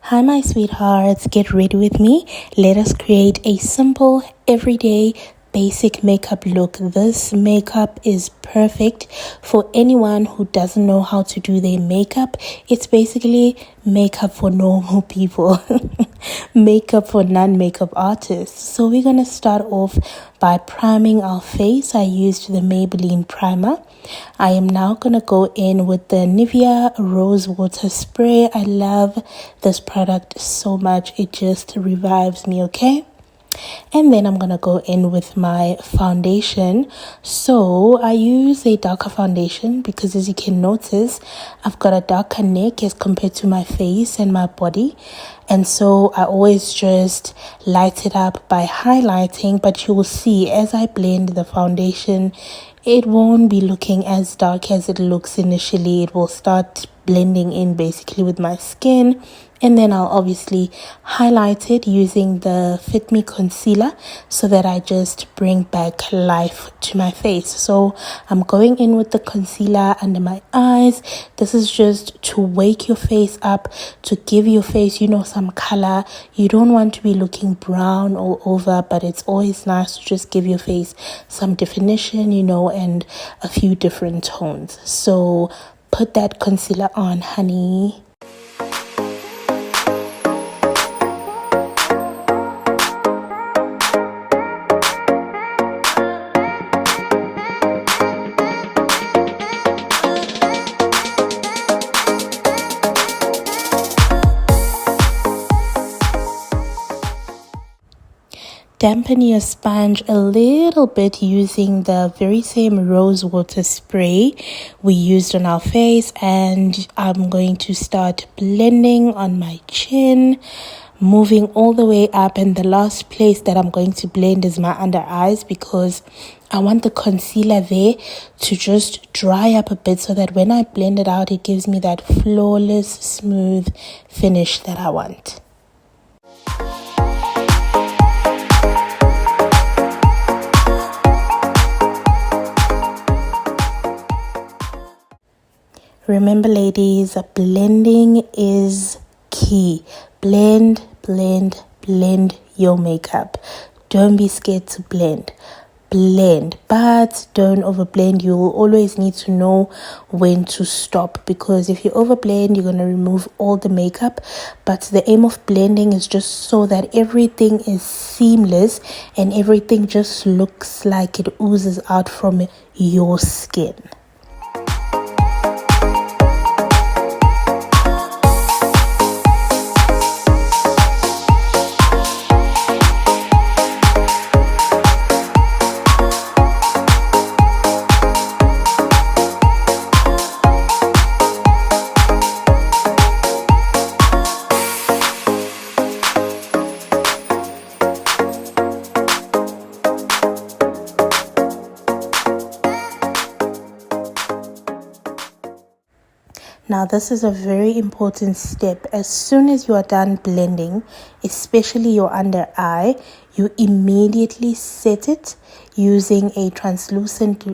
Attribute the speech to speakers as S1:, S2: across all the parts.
S1: Hi, my sweethearts, get ready with me. Let us create a simple, everyday, basic makeup look. This makeup is perfect for anyone who doesn't know how to do their makeup. It's basically makeup for normal people, makeup for non-makeup artists. So we're going to start off by priming our face. I used the Maybelline primer. I am now going to go in with the Nivea Rose Water Spray. I love this product so much. It just revives me, okay? And then I'm going to go in with my foundation. So I use a darker foundation because, as you can notice, I've got a darker neck as compared to my face and my body. And so I always just light it up by highlighting. But you will see as I blend the foundation, it won't be looking as dark as it looks initially. It will start blending in basically with my skin. And then I'll obviously highlight it using the Fit Me concealer so that I just bring back life to my face. So I'm going in with the concealer under my eyes. This is just to wake your face up, to give your face, some color. You don't want to be looking brown all over, but it's always nice to just give your face some definition, and a few different tones. So put that concealer on, honey. Dampen your sponge a little bit using the very same rose water spray we used on our face, and I'm going to start blending on my chin, moving all the way up, and the last place that I'm going to blend is my under eyes because I want the concealer there to just dry up a bit so that when I blend it out, it gives me that flawless, smooth finish that I want. Remember, ladies, blending is key. Blend, blend, blend your makeup. Don't be scared to blend. Blend, but don't overblend. You will always need to know when to stop, because if you overblend, you're going to remove all the makeup. But the aim of blending is just so that everything is seamless and everything just looks like it oozes out from your skin. Now, this is a very important step. As soon as you are done blending, especially your under eye, you immediately set it using a translucent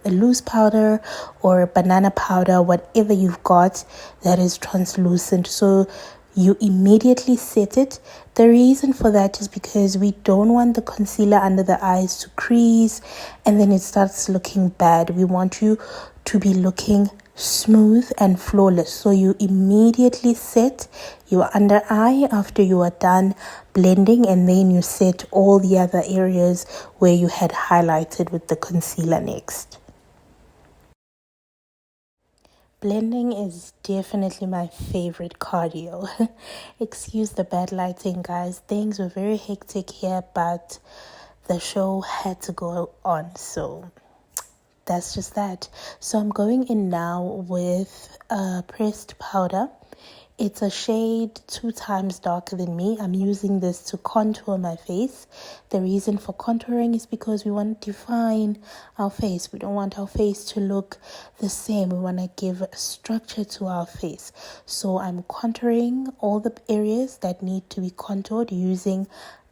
S1: loose powder or banana powder, whatever you've got that is translucent. So you immediately set it. The reason for that is because we don't want the concealer under the eyes to crease and then it starts looking bad. We want you to be looking smooth and flawless. So you immediately set your under eye after you are done blending, and then you set all the other areas where you had highlighted with the concealer next. Blending is definitely my favorite cardio. Excuse the bad lighting, guys. Things were very hectic here, but the show had to go on, so that's just that. So I'm going in now with pressed powder. It's a shade 2 times darker than me. I'm using this to contour my face. The reason for contouring is because we want to define our face. We don't want our face to look the same. We want to give structure to our face. So I'm contouring all the areas that need to be contoured using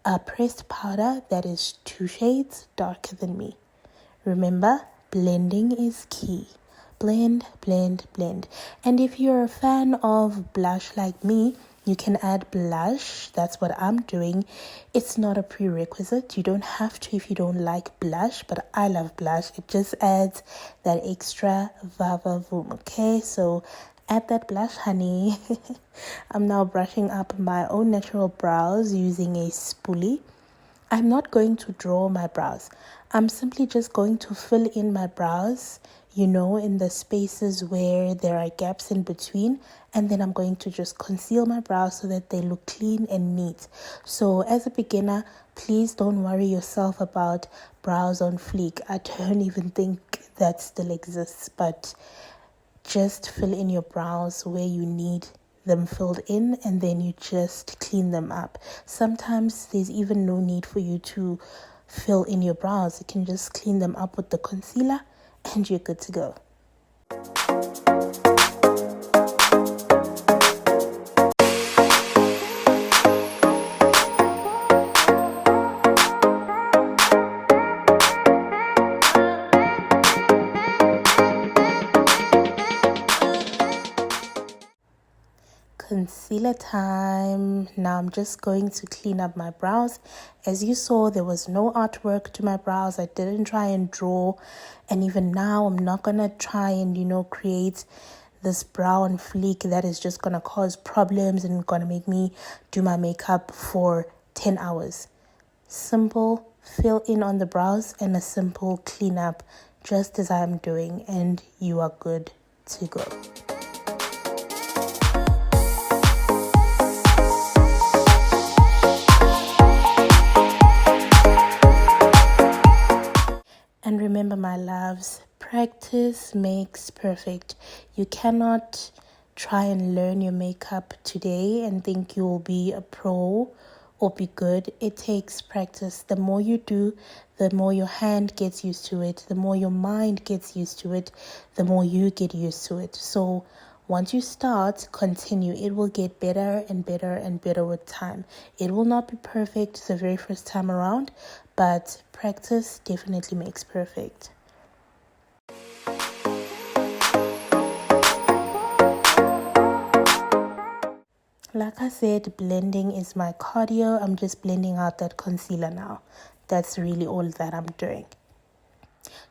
S1: a pressed powder that is 2 shades darker than me. Remember, blending is key. Blend, blend, blend. And if you're a fan of blush like me, You can add blush. That's what I'm doing. It's not a prerequisite. You don't have to if you don't like blush, but I love blush. It just adds that extra va-va-voom. Okay, so add that blush, honey. I'm now brushing up my own natural brows using a spoolie. I'm not going to draw my brows. I'm simply just going to fill in my brows, in the spaces where there are gaps in between. And then I'm going to just conceal my brows so that they look clean and neat. So as a beginner, please don't worry yourself about brows on fleek. I don't even think that still exists, but just fill in your brows where you need them filled in, and then you just clean them up. Sometimes there's even no need for you to fill in your brows. You can just clean them up with the concealer and you're good to go. Concealer time. Now I'm just going to clean up my brows. As you saw, there was no artwork to my brows. I didn't try and draw, and even now I'm not gonna try and create this brow on fleek that is just gonna cause problems and gonna make me do my makeup for 10 hours. Simple fill in on the brows and a simple clean up, just as I'm doing, and you are good to go. And remember, my loves, practice makes perfect. You cannot try and learn your makeup today and think you will be a pro or be good. It takes practice. The more you do, the more your hand gets used to it. The more your mind gets used to it, the more you get used to it. So once you start, continue. It will get better and better and better with time. It will not be perfect the very first time around, but practice definitely makes perfect. Like I said, blending is my cardio. I'm just blending out that concealer now. That's really all that I'm doing.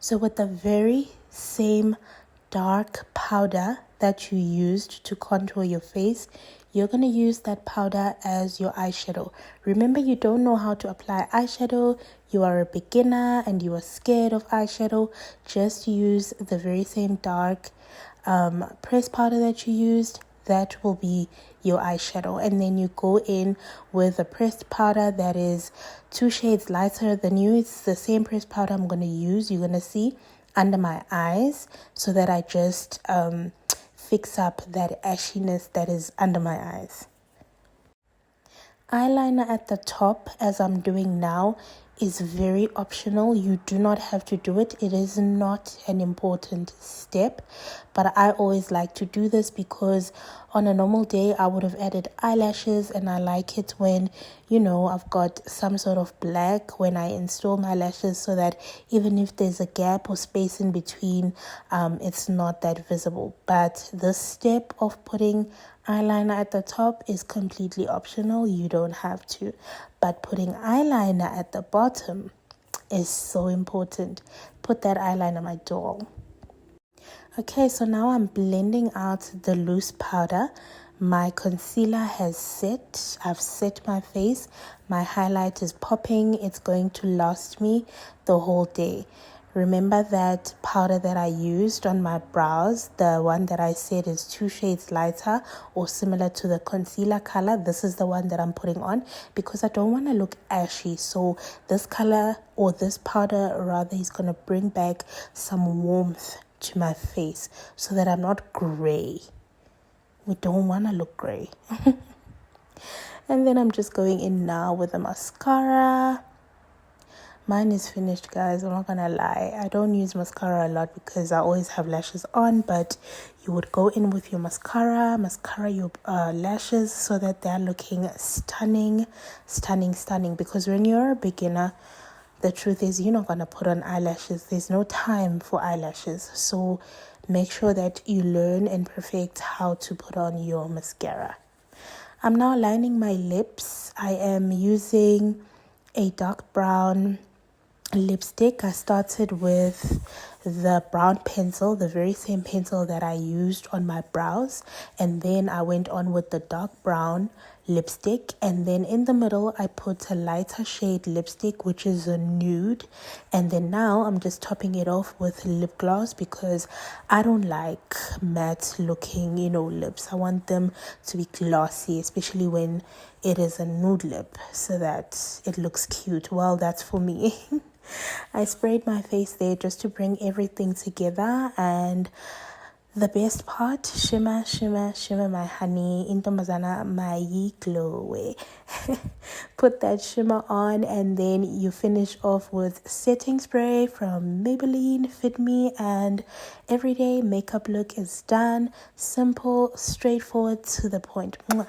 S1: So with the very same dark powder that you used to contour your face, you're going to use that powder as your eyeshadow. Remember, you don't know how to apply eyeshadow. You are a beginner and you are scared of eyeshadow. Just use the very same dark pressed powder that you used. That will be your eyeshadow. And then you go in with a pressed powder that is 2 shades lighter than you. It's the same pressed powder I'm going to use. You're going to see under my eyes, so that I just fix up that ashiness that is under my eyes. Eyeliner at the top, as I'm doing now, is very optional. You do not have to do it. It is not an important step, but I always like to do this because on a normal day I would have added eyelashes, and I like it when I've got some sort of black when I install my lashes, so that even if there's a gap or space in between, it's not that visible. But this step of putting eyeliner at the top is completely optional. You don't have to, but putting eyeliner at the bottom is so important. Put that eyeliner, my doll. Okay, so now I'm blending out the loose powder. My concealer has set. I've set my face. My highlight is popping. It's going to last me the whole day. Remember that powder that I used on my brows, the one that I said is 2 shades lighter or similar to the concealer color. This is the one that I'm putting on because I don't want to look ashy. So this color, or this powder rather, is going to bring back some warmth to my face so that I'm not gray. We don't want to look gray. And then I'm just going in now with the mascara. Mine is finished, guys. I'm not gonna lie. I don't use mascara a lot because I always have lashes on, but you would go in with your mascara your lashes so that they're looking stunning. Because when you're a beginner, the truth is you're not gonna put on eyelashes. There's no time for eyelashes. So make sure that you learn and perfect how to put on your mascara. I'm now lining my lips. I am using a dark brown lipstick. I started with the brown pencil, the very same pencil that I used on my brows, and then I went on with the dark brown lipstick, and then in the middle I put a lighter shade lipstick, which is a nude, and then now I'm just topping it off with lip gloss because I don't like matte looking, lips. I want them to be glossy, especially when it is a nude lip, so that it looks cute. Well, that's for me. I sprayed my face there just to bring everything together, and the best part, shimmer, shimmer, shimmer, my honey, intombazana, my glow. Put that shimmer on, and then you finish off with setting spray from Maybelline Fit Me, and everyday makeup look is done. Simple, straightforward, to the point. Mwah.